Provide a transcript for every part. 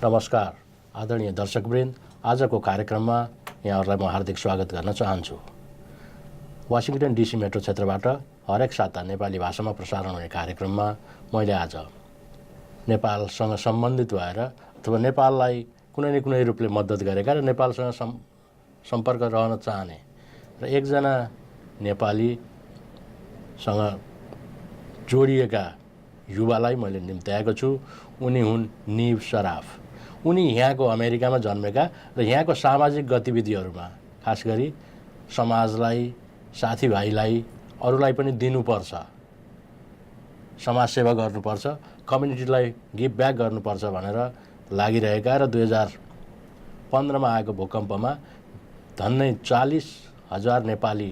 नमस्कार आदरणीय दर्शकवृन्द, आजको कार्यक्रममा यहाँहरूलाई म हार्दिक स्वागत गर्न चाहन्छु। वाशिंगटन डीसी मेट्रो क्षेत्रबाट हरेक साता नेपाली भाषामा प्रसारण हुने कार्यक्रममा मैले आज नेपालसँग सम्बन्धित भएर अथवा नेपाललाई कुनै न कुनै रूपले मद्दत गरेका र नेपालसँग सम्पर्क रहन चाहने र एकजना नेपालीसँग जोडिएका युवालाई मैले निम्त्याएको छु। उनी हुन् नीव सराफ। उनी यहाँको अमेरिकामा जन्मेका र यहाँको सामाजिक गतिविधिहरूमा खास गरी समाजलाई, साथीभाइलाई, अरूलाई पनि दिनुपर्छ, समाजसेवा गर्नुपर्छ, कम्युनिटीलाई गिभ ब्याक गर्नुपर्छ भनेर लागिरहेका र 2015मा आएको भूकम्पमा धन्नै 40,000 नेपाली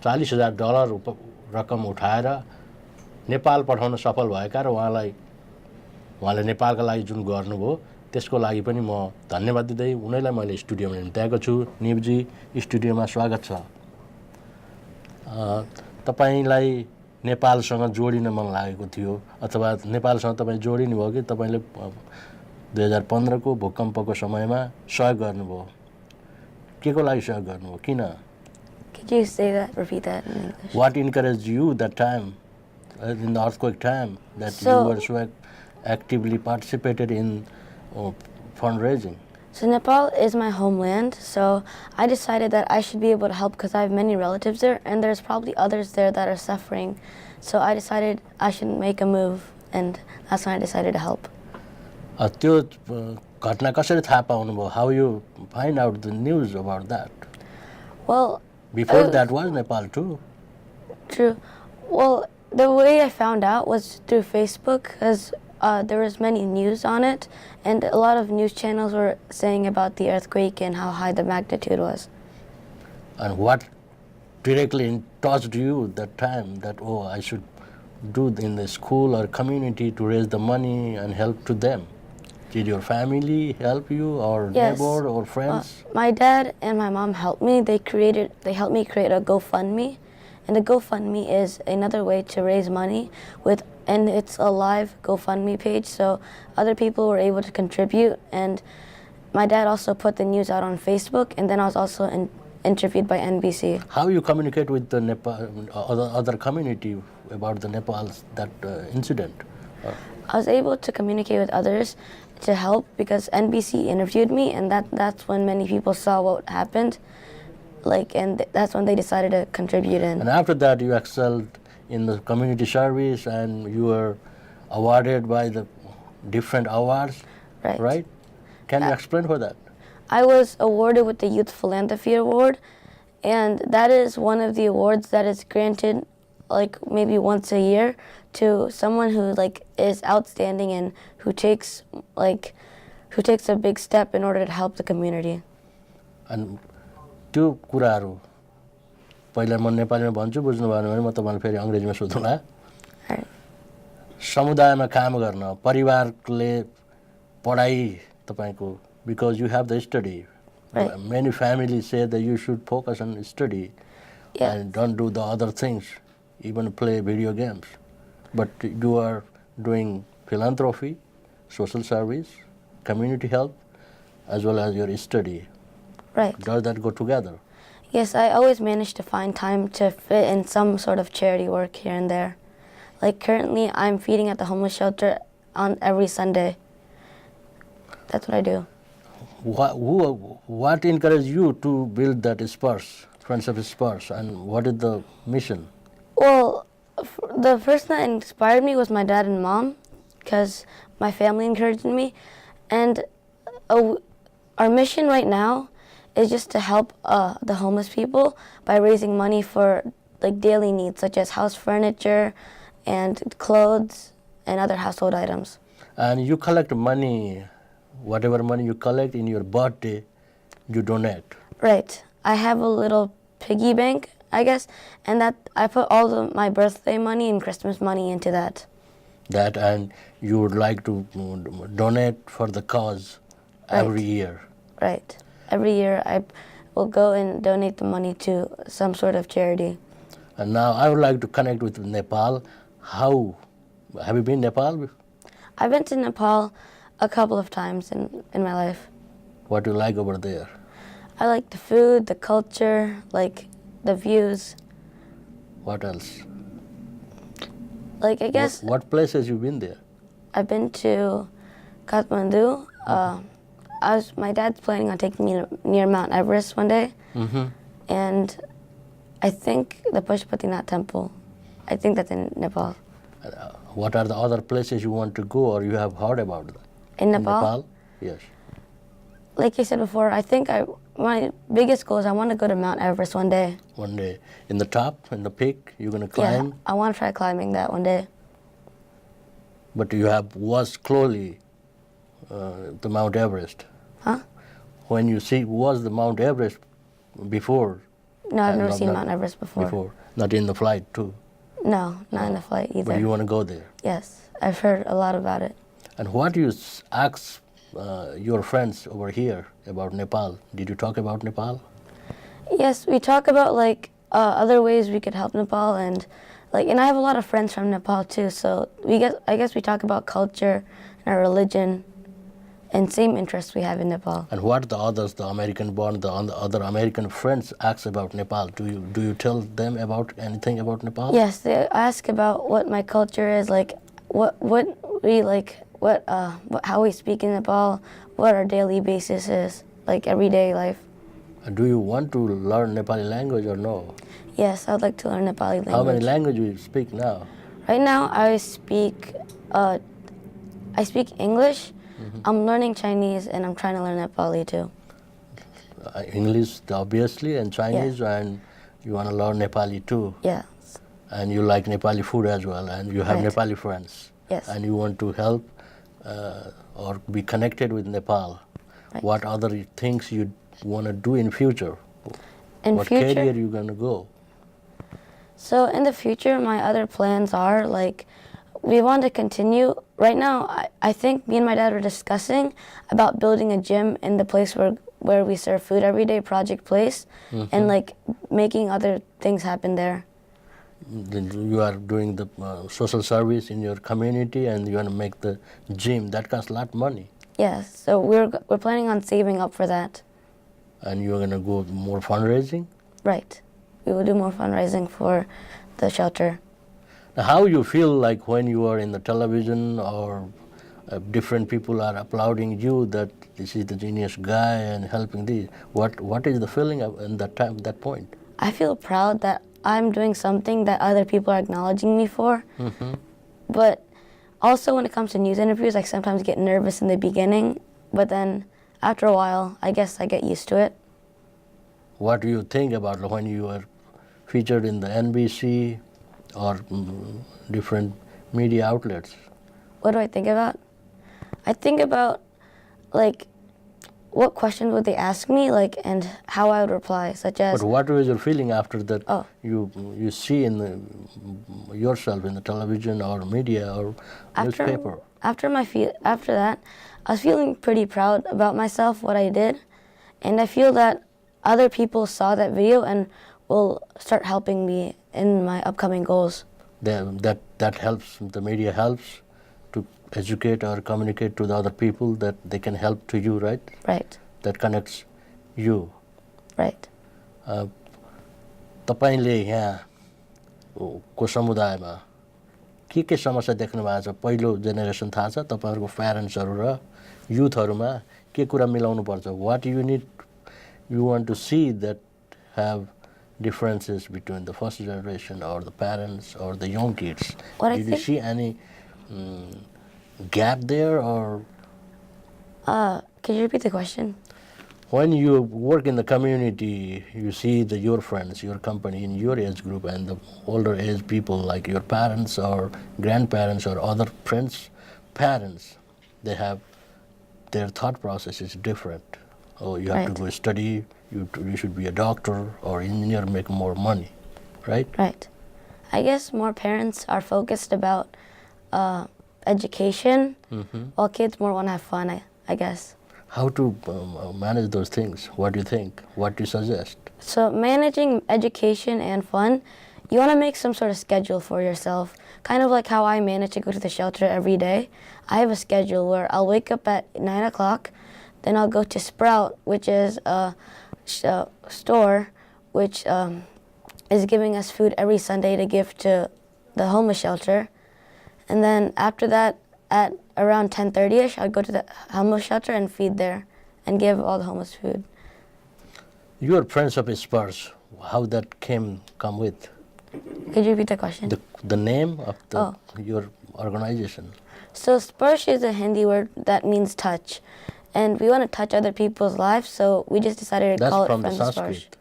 $40,000 रकम उठाएर नेपाल पठाउन सफल भएका र उहाँले नेपालका लागि जुन गर्नुभयो त्यसको लागि पनि म धन्यवाद दिँदै उनीलाई मैले स्टुडियोमा निम्त्याएको छु। निवजी, स्टुडियोमा स्वागत छ। तपाईलाई नेपालसँग जोडिन मन लागेको थियो अथवा नेपालसँग तपाईँ जोडिनु भयो कि तपाईले 2015 को भूकम्पको समयमा सहयोग गर्नुभयो? केको लागि सहयोग गर्नुभयो? किन? Could you say that? Repeat that in English. What encouraged you that time, in the earthquake time, that you were so actively participated in fundraising? So Nepal is my homeland, so I decided that I should be able to help because I have many relatives there and there's probably others there that are suffering. So I decided I should make a move and that's when I decided to help. त्यो घटना कसरी थाहा पाउनुभयो? How you find out the news about that? Well, before that was Nepal too. True. Well, the way I found out was through Facebook because there was many news on it and a lot of news channels were saying about the earthquake and how high the magnitude was. And what directly touched you that time that, oh, I should do in the school or community to raise the money and help to them? Did your family help you or Yes. neighbor or friends? My dad and my mom helped me. They helped me create a GoFundMe. And the GoFundMe is another way to raise money and it's a live GoFundMe page, so other people were able to contribute. And my dad also put the news out on Facebook, and then I was also interviewed by NBC. How you communicate with the Nepal, other community about the Nepal's that incident? I was able to communicate with others to help because NBC interviewed me, and that's when many people saw what happened. And that's when they decided to contribute in. And after that, you excelled in the community service, and you were awarded by the different awards. Right? Can you explain for that? I was awarded with the Youth Philanthropy Award, and that is one of the awards that is granted maybe once a year to someone who is outstanding and who takes a big step in order to help the community. And त्यो कुराहरु पहिला म नेपालीमा भन्छु, बुझ्नु भएन भने म तपाईलाई फेरि अंग्रेजीमा सोधौँला। समुदायमा काम गर्न, परिवारले पढाइ तपाईको, because you have the study. Right. Many families say that you should focus on study and don't do the other things, even play video games. But you are doing philanthropy, social service, community help, as well as your study. Right. Does that go together? Yes, I always manage to find time to fit in some sort of charity work here and there. Currently, I'm feeding at the homeless shelter on every Sunday. That's what I do. What encouraged you to build that Spurs, Friendship Spurs, and what is the mission? Well, the person that inspired me was my dad and mom, because my family encouraged me. And our mission right now is just to help the homeless people by raising money for daily needs such as house furniture and clothes and other household items. And you collect money, whatever money you collect in your birthday, you donate. Right. I have a little piggy bank, I guess, and that I put all of my birthday money and Christmas money into that. And you would like to donate for the cause every year. Right. Every year I will go and donate the money to some sort of charity. And now I would like to connect with Nepal. How? Have you been to Nepal? I've been to Nepal a couple of times in my life. What do you like over there? I like the food, the culture, like the views. What else? Like, I guess What places you been there? I've been to Kathmandu. My dad's planning on taking me near Mount Everest one day. Mm-hmm. And I think the Pashupatinath temple, I think that's in Nepal. What are the other places you want to go or you have heard about that? In Nepal? Nepal? Yes. Like I said before, I think my biggest goal is I want to go to Mount Everest one day. One day. In the top, in the peak, you're going to climb? Yeah, I want to try climbing that one day. But you have watched closely the Mount Everest. Huh? When you see, was the Mount Everest before? No, I've never seen Mount Everest before. Not in the flight too? No, not in the flight either. But you want to go there? Yes, I've heard a lot about it. And what do you ask your friends over here about Nepal? Did you talk about Nepal? Yes, we talk about like other ways we could help Nepal, and I have a lot of friends from Nepal too. So I guess we talk about culture and our religion, and same interests we have in Nepal. And what the others, the American-born, the other American friends ask about Nepal? Do you tell them about anything about Nepal? Yes, they ask about what my culture is, like what we like, how we speak in Nepal, what our daily basis is, like everyday life. And do you want to learn Nepali language or no? Yes, I would like to learn Nepali language. How many languages do you speak now? Right now, I speak English. Mm-hmm. I'm learning Chinese, and I'm trying to learn Nepali too. English, obviously, and Chinese, and you want to learn Nepali too. Yes. And you like Nepali food as well, and you have Right. Nepali friends. Yes. And you want to help or be connected with Nepal. Right. What other things you want to do in future? In future, career you going to go? So in the future, my other plans are we want to continue. Right now, I think me and my dad were discussing about building a gym in the place where we serve food every day, Project Place, Mm-hmm. and making other things happen there. Then you are doing the social service in your community, and you want to make the gym. That costs a lot of money. Yes, so we're planning on saving up for that. And you're going to go more fundraising? Right. We will do more fundraising for the shelter. Now, how you feel like when you are in the television or different people are applauding you that this is the genius guy and helping these? What is the feeling in that point? I feel proud that I'm doing something that other people are acknowledging me for. Mm-hmm. But also when it comes to news interviews, I sometimes get nervous in the beginning, but then after a while, I guess I get used to it. What do you think about when you are featured in the NBC or different media outlets? What do I think about? I think about what questions would they ask me, and how I would reply, such as. But what was your feeling after that? Oh. You see in yourself in the television or media or newspaper? After that, I was feeling pretty proud about myself, what I did, and I feel that other people saw that video and will start helping me in my upcoming goals. That helps. The media helps to educate or communicate to the other people that they can help to you, right? Right. That connects you. Right. तपाईले यहाँ को समुदायमा के समस्या देख्नु भएको छ? पहिलो जेनेरेसन थाहा छ तपाईहरुको प्यारेन्ट्सहरु र युथहरुमा के कुरा मिलाउनु पर्छ? What you want to see that have differences between the first generation or the parents or the young kids? Did you see any gap there or? Can you repeat the question? When you work in the community, you see your friends, your company in your age group and the older age people like your parents or grandparents or other friends' parents, they have their thought process is different. Oh, you have to go study, you should be a doctor or engineer, make more money, right? Right. I guess more parents are focused about education, while kids more want to have fun, I guess. How to manage those things? What do you think? What do you suggest? So managing education and fun, you want to make some sort of schedule for yourself, kind of like how I manage to go to the shelter every day. I have a schedule where I'll wake up at 9 o'clock, then I'll go to Sprout, which is a store which is giving us food every Sunday to give to the homeless shelter. And then after that, at around 10:30ish, I'd go to the homeless shelter and feed there and give all the homeless food. You are Friends of Spurs. How that come with? Could you repeat the question? The name of your organization. So Sparsh is a Hindi word that means touch. And we want to touch other people's lives, so we just decided to call it Friends of Sparsh. That's from the Sanskrit.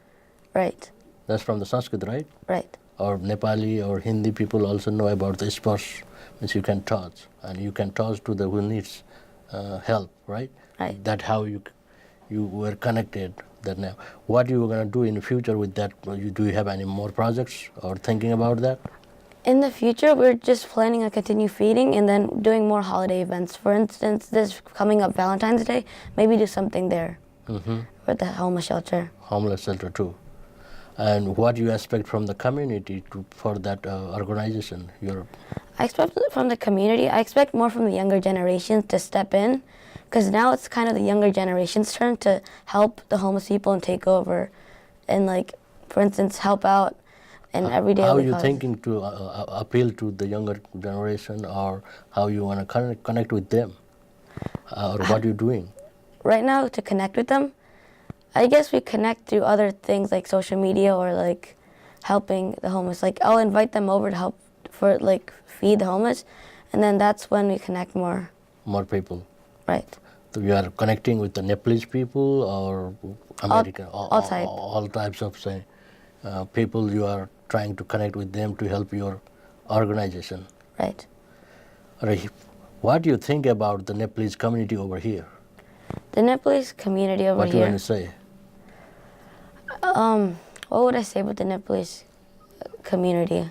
Right. That's from the Sanskrit, right? Right. Or Nepali or Hindi people also know about the Sparsh, which you can touch. And you can touch to the who needs help, right? Right. That's how you were connected. That now, what you were going to do in the future with that? Do you have any more projects or thinking about that? In the future, we're just planning to continue feeding and then doing more holiday events. For instance, this coming up Valentine's Day, maybe do something there with the homeless shelter. Homeless shelter too. And what do you expect from the community for that organization? I expect from the community, I expect more from the younger generations to step in, because now it's kind of the younger generation's turn to help the homeless people and take over and, like, for instance, help out in everyday How are life. you thinking to appeal to the younger generation, or how you want to connect with them? Or what are you doing? Right now, to connect with them, I guess we connect through other things like social media or like helping the homeless. Like I'll invite them over to help for like feed the homeless, and then that's when we connect more. More people. Right. So you are connecting with the Nepalese people or American? All types of people you are trying to connect with them to help your organization. Right. What do you think about the Nepalese community over here? The Nepalese community over here. What do you want to say? What would I say about the Nepalese community?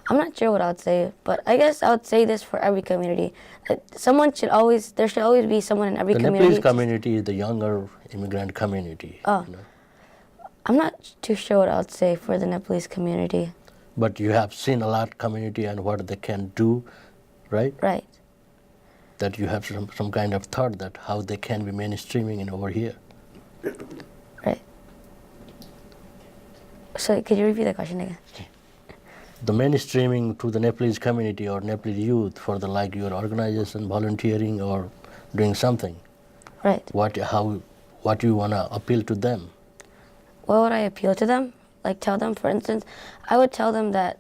I'm not sure what I would say, but I guess I would say this for every community. There should always be someone in every community. The Nepalese community is the younger immigrant community. Oh. You know? I'm not too sure what I would say for the Nepalese community. But you have seen a lot community and what they can do, right? Right. That you have some kind of thought that how they can be mainstreaming in over here. Right. So could you repeat the question again? The mainstreaming to the Nepalese community or Nepalese youth for the like your organization, volunteering or doing something. Right. What you wanna appeal to them? What would I appeal to them? Like tell them, for instance, I would tell them that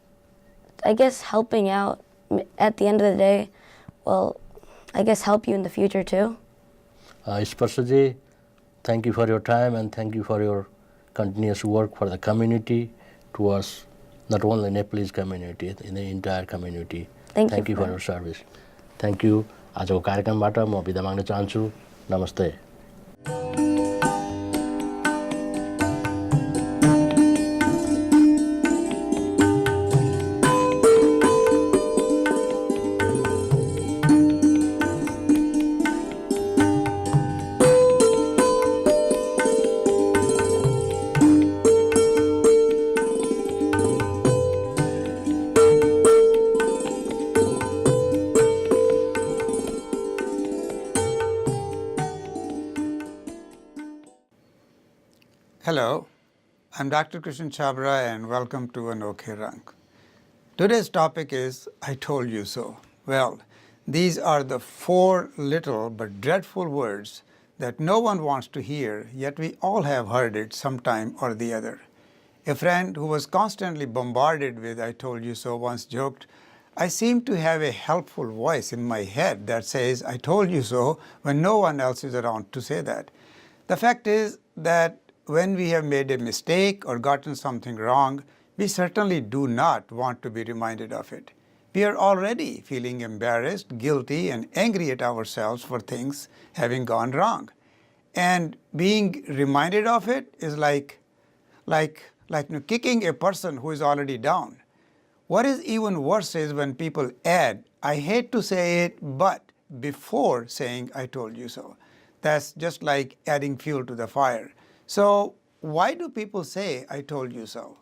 I guess helping out at the end of the day, well, I guess help you in the future too. Sparshaji, thank you for your time and thank you for your continuous work for the community towards not only Nepalese community, in the entire community. Thank you for your service. Thank you. आजको कार्यक्रमबाट म बिदा माग्न चाहन्छु. नमस्ते. Hello, I'm Dr. Krishan Chabra and welcome to Anokhe Rang. Today's topic is I told you so. Well, these are the 4 little but dreadful words that no one wants to hear, yet we all have heard it sometime or the other. A friend who was constantly bombarded with I told you so once joked, I seem to have a helpful voice in my head that says I told you so when no one else is around to say that. The fact is that when we have made a mistake or gotten something wrong, we certainly do not want to be reminded of it. We are already feeling embarrassed, guilty, and angry at ourselves for things having gone wrong. And being reminded of it is like kicking a person who is already down. What is even worse is when people add, I hate to say it, but before saying I told you so. That's just like adding fuel to the fire. So why do people say, I told you so?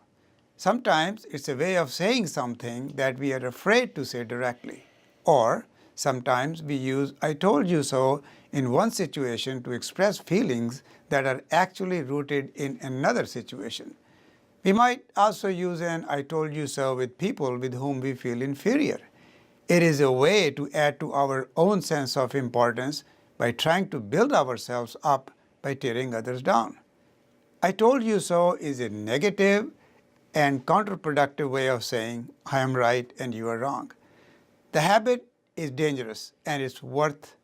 Sometimes it's a way of saying something that we are afraid to say directly. Or sometimes we use "I told you so" in one situation to express feelings that are actually rooted in another situation. We might also use an "I told you so" with people with whom we feel inferior. It is a way to add to our own sense of importance by trying to build ourselves up by tearing others down. "I told you so" is a negative and counterproductive way of saying "I am right and you are wrong." The habit is dangerous and it's worth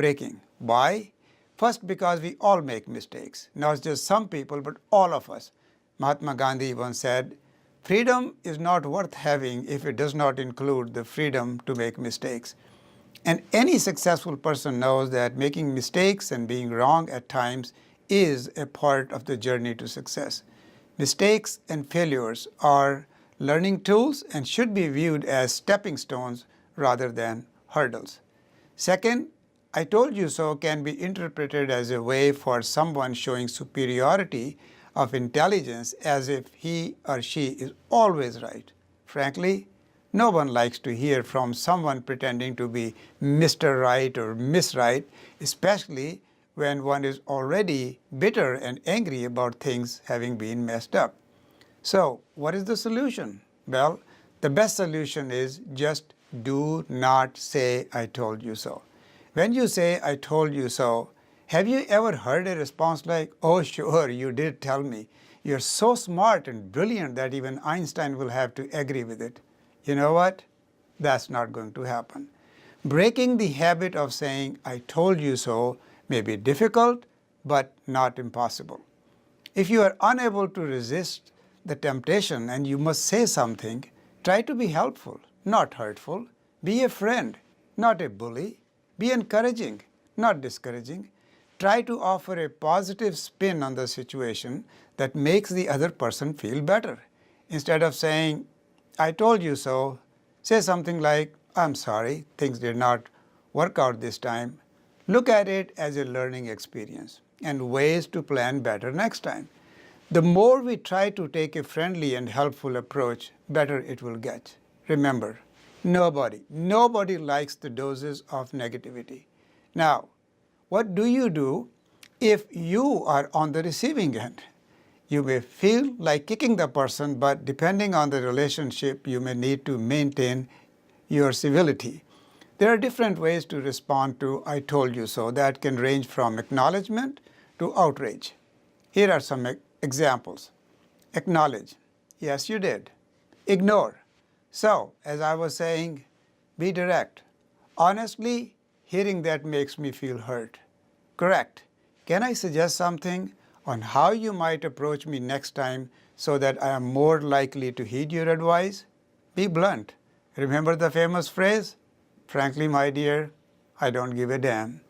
breaking. Why? First, because we all make mistakes, not just some people, but all of us. Mahatma Gandhi once said, "Freedom is not worth having if it does not include the freedom to make mistakes." And any successful person knows that making mistakes and being wrong at times is a part of the journey to success. Mistakes and failures are learning tools and should be viewed as stepping stones rather than hurdles. Second, "I told you so" can be interpreted as a way for someone showing superiority of intelligence, as if he or she is always right. Frankly, no one likes to hear from someone pretending to be Mr. Right or Miss Right, especially when one is already bitter and angry about things having been messed up. So, what is the solution? Well, the best solution is just do not say "I told you so." When you say "I told you so," have you ever heard a response like, "Oh, sure, you did tell me. You're so smart and brilliant that even Einstein will have to agree with it"? You know what? That's not going to happen. Breaking the habit of saying "I told you so" may be difficult, but not impossible. If you are unable to resist the temptation and you must say something, try to be helpful, not hurtful. Be a friend, not a bully. Be encouraging, not discouraging. Try to offer a positive spin on the situation that makes the other person feel better. Instead of saying "I told you so," say something like, "I'm sorry, things did not work out this time." Look at it as a learning experience and ways to plan better next time. The more we try to take a friendly and helpful approach, better it will get. Remember, nobody likes the doses of negativity. Now, what do you do if you are on the receiving end? You may feel like kicking the person, but depending on the relationship, you may need to maintain your civility. There are different ways to respond to "I told you so" that can range from acknowledgement to outrage. Here are some examples. Acknowledge. Yes, you did. Ignore. So, as I was saying, be direct. Honestly, hearing that makes me feel hurt. Correct. Can I suggest something on how you might approach me next time so that I am more likely to heed your advice? Be blunt. Remember the famous phrase, "Frankly, my dear, I don't give a damn."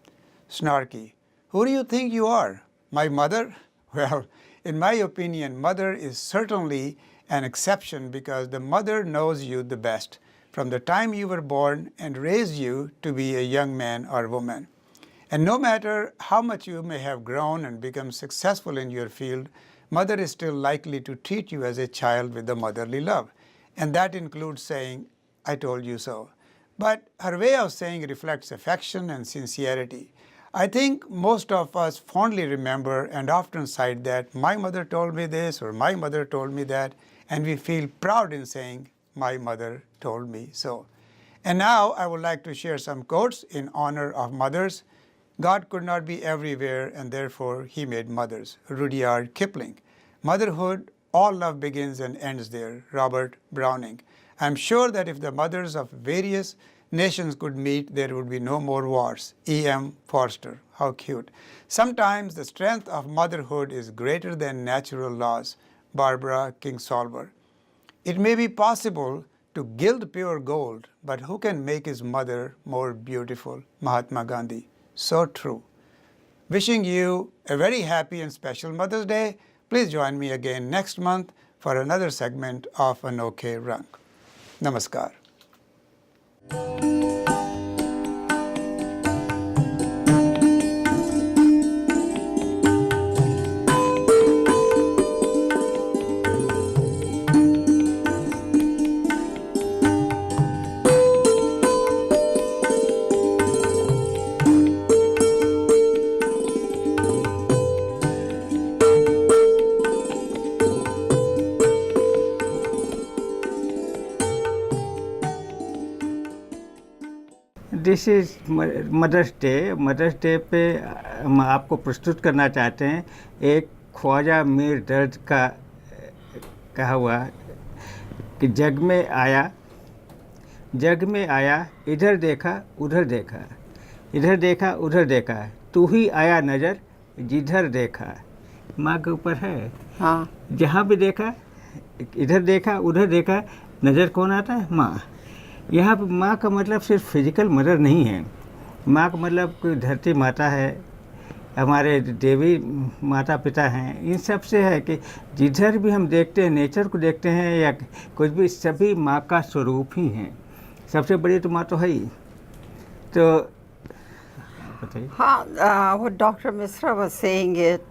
Snarky. Who do you think you are? My mother? Well, in my opinion, mother is certainly an exception because the mother knows you the best from the time you were born and raised you to be a young man or woman. And no matter how much you may have grown and become successful in your field, mother is still likely to treat you as a child with the motherly love. And that includes saying, "I told you so." But her way of saying reflects affection and sincerity. I think most of us fondly remember and often cite that "my mother told me this" or "my mother told me that," and we feel proud in saying "my mother told me so." And now I would like to share some quotes in honor of mothers. God could not be everywhere, and therefore he made mothers. Rudyard Kipling. Motherhood, all love begins and ends there. Robert Browning. I'm sure that if the mothers of various nations could meet, there would be no more wars. E.M. Forster. How cute. Sometimes the strength of motherhood is greater than natural laws. Barbara Kingsolver. It may be possible to gild pure gold, but who can make his mother more beautiful? Mahatma Gandhi. So true. Wishing you a very happy and special Mother's Day. Please join me again next month for another segment of Anokhe Rang. Namaskar. This is Mother's Day. Mother's Day पे हम आपको प्रस्तुत करना चाहते हैं एक ख्वाजा मीर दर्द का कहा हुआ कि जग में आया, इधर देखा उधर देखा, इधर देखा उधर देखा, तू ही आया नज़र जिधर देखा। माँ के ऊपर है। हाँ, जहाँ भी देखा, इधर देखा उधर देखा, नज़र कौन आता है? माँ। यहाँ पर माँ का मतलब सिर्फ फिजिकल मदर नहीं है। माँ का मतलब कोई धरती माता है, हमारे देवी माता पिता हैं, इन सब से है कि जिधर भी हम देखते हैं, नेचर को देखते हैं या कुछ भी, सभी माँ का स्वरूप ही हैं। सबसे बड़ी तो माँ तो है ही। तो बताइए। हाँ, what Dr. Misra was saying it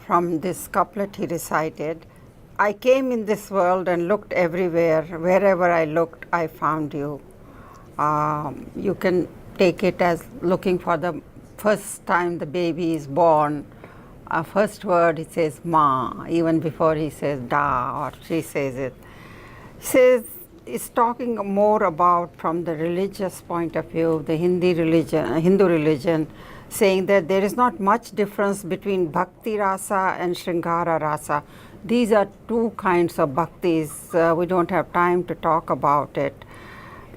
from this couplet he recited. I came in this world and looked everywhere. Wherever I looked, I found you. You can take it as looking for the first time the baby is born. First word he says ma, even before he says da or she says it. He says it's talking more about from the religious point of view, the Hindu religion, saying that there is not much difference between bhakti rasa and shringara rasa. These are two kinds of bhaktis. We don't have time to talk about it.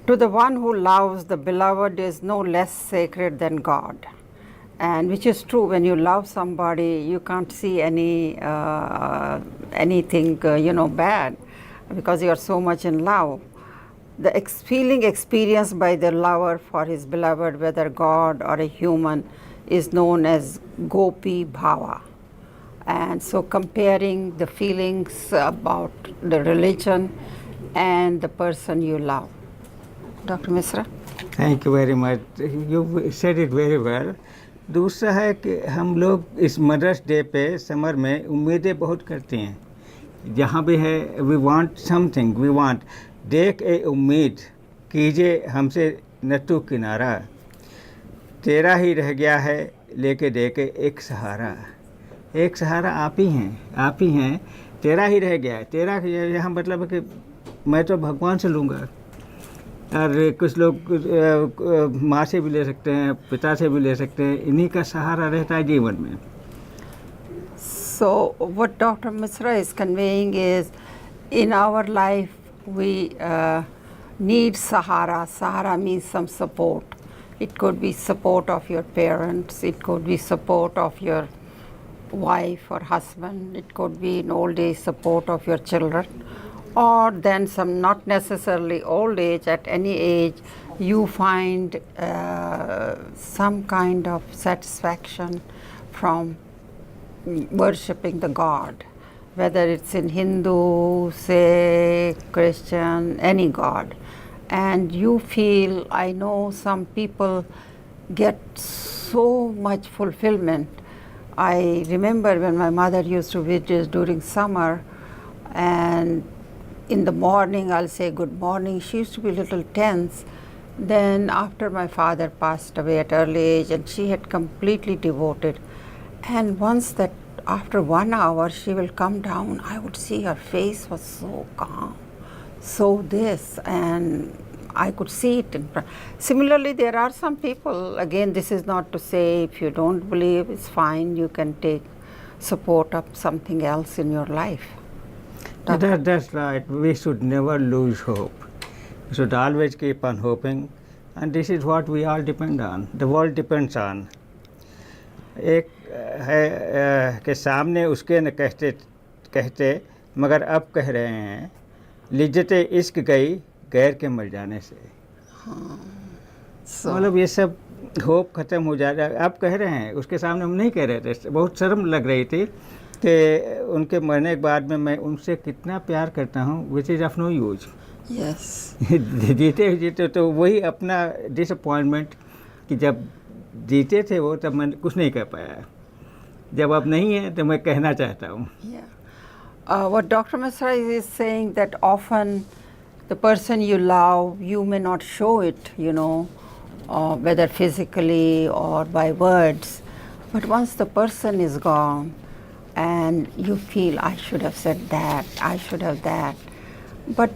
To the one who loves, the beloved is no less sacred than God. And which is true. When you love somebody, you can't see anything bad, because you are so much in love. The feeling experienced by the lover for his beloved, whether God or a human, is known as gopi bhava. And so comparing the feelings about the religion and the person you love. Dr. Misra? Thank you very much, you said it very well. दूसरा है कि हम लोग इस mother's Day पे summer में उम्मीदें बहुत करते हैं। जहाँ भी है we want something, we want, देख ए उम्मीद कीजिए हमसे नट्टू किनारा, तेरा ही रह गया है लेके देके एक सहारा। एक सहारा आप ही हैं, तेरा ही रह गया है। तेरा यहाँ मतलब है कि मैं तो भगवान से लूँगा, और कुछ लोग माँ से भी ले सकते हैं, पिता से भी ले सकते हैं, इन्हीं का सहारा रहता है जीवन में। So what Dr. Misra is conveying is, in our life we need sahara. Sahara means some support. It could be support of your parents, it could be support of your wife or husband, it could be in old age support of your children, or then some, not necessarily old age, at any age you find some kind of satisfaction from worshipping the God, whether it's in Hindu, Sikh, Christian, any God. And you feel, I know some people get so much fulfillment. I remember when my mother used to visit during summer, and in the morning I'll say good morning. She used to be a little tense. Then after my father passed away at early age, and she had completely devoted. And once that after 1 hour she will come down, I would see her face was so calm, so this, and I could see it. Similarly, there are some people, again this is not to say if you don't believe, it's fine, you can take support of something else in your life. That's right, we should never lose hope. We should always keep on hoping, and this is what we all depend on, the world depends on. एक है कि सामने उसके न कहते मगर अब कह रहे हैं, लिज्जते इश्क गई गैर के मर जाने से। मतलब ये सब होप ख़त्म हो जाएगा, अब कह रहे हैं, उसके सामने हम नहीं कह रहे थे। बहुत शर्म लग रही थी कि उनके मरने के बाद में मैं उनसे कितना प्यार करता हूँ, which is of no use. Yes. जीते तो वही अपना डिसअपॉइंटमेंट कि जब जीते थे वो तब मैं कुछ नहीं कह पाया, जब अब नहीं है तो मैं कहना चाहता हूँ। What Dr. Misra is saying, that often the person you love, you may not show it, whether physically or by words, but once the person is gone and you feel, I should have said that, I should have that, but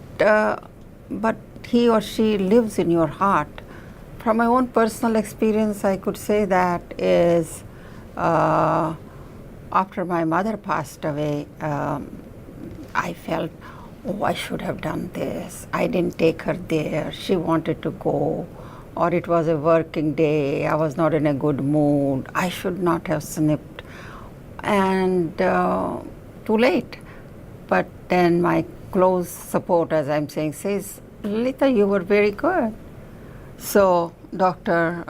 he or she lives in your heart. From my own personal experience, I could say that is after my mother passed away, I felt, oh, I should have done this. I didn't take her there. She wanted to go, or it was a working day. I was not in a good mood. I should not have snipped. And too late. But then my close support, as I'm saying, says, Lita, you were very good. So Dr.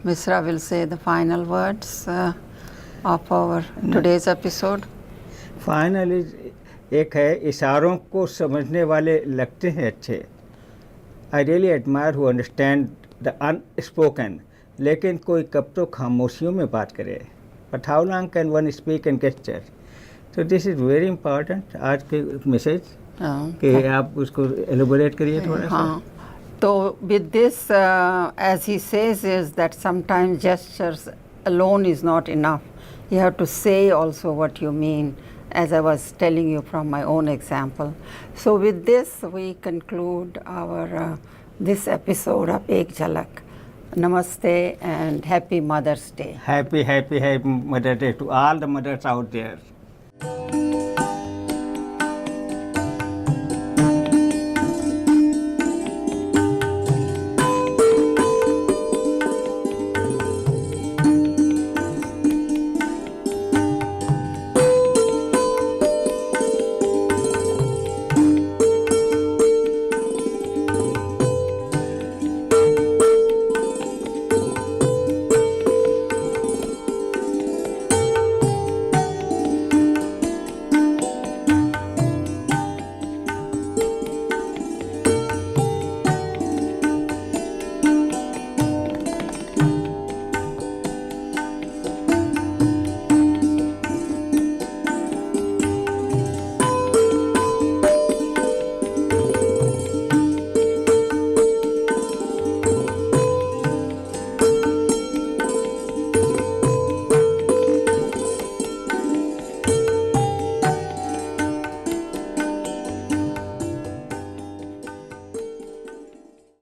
Misra will say the final words of our today's episode. Finally एक है इशारों को समझने वाले लगते हैं अच्छे. I really admire who understand the unspoken. लेकिन कोई कब तो खामोशियों में बात करे. But how long can one speak and gesture. तो दिस इज़ वेरी इंपॉर्टेंट आज के मैसेज कि आप उसको एलोबोरेट करिए थोड़ा सा. So with this, as he says, is that sometimes gestures alone is not enough. You have to say also what you mean, as I was telling you from my own example. So with this, we conclude our this episode of Ek Jhalak. Namaste and happy Mother's Day. Happy Mother's Day to all the mothers out there.